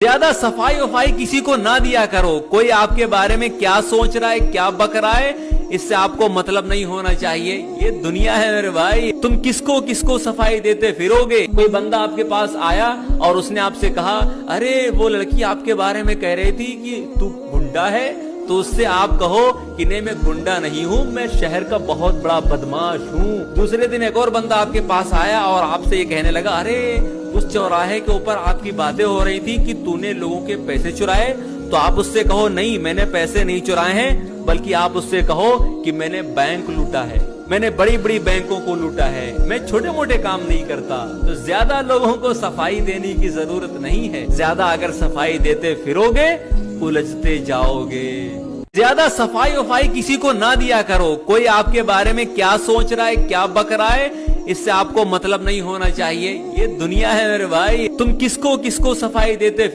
ज्यादा सफाई वफाई किसी को ना दिया करो। कोई आपके बारे में क्या सोच रहा है, क्या बक रहा है, इससे आपको मतलब नहीं होना चाहिए। ये दुनिया है मेरे भाई, तुम किसको किसको सफाई देते फिरोगे। कोई बंदा आपके पास आया और उसने आपसे कहा, अरे वो लड़की आपके बारे में कह रही थी कि तू गुंडा है, तो उससे आप कहो कि नहीं मैं गुंडा नहीं हूँ, मैं शहर का बहुत बड़ा बदमाश हूँ। दूसरे दिन एक और बंदा आपके पास आया और आपसे ये कहने लगा, अरे उस चौराहे के ऊपर आपकी बातें हो रही थी कि तूने लोगों के पैसे चुराए, तो आप उससे कहो नहीं मैंने पैसे नहीं चुराए हैं, बल्कि आप उससे कहो कि मैंने बैंक लूटा है, मैंने बड़ी बड़ी बैंकों को लूटा है, मैं छोटे मोटे काम नहीं करता। तो ज्यादा लोगों को सफाई देने की जरूरत नहीं है। ज्यादा अगर सफाई देते फिरोगे उलझते जाओगे। ज्यादा सफाई वफाई किसी को ना दिया करो। कोई आपके बारे में क्या सोच रहा है, क्या बक रहा है, इससे आपको मतलब नहीं होना चाहिए। ये दुनिया है मेरे भाई, तुम किसको किसको सफाई देते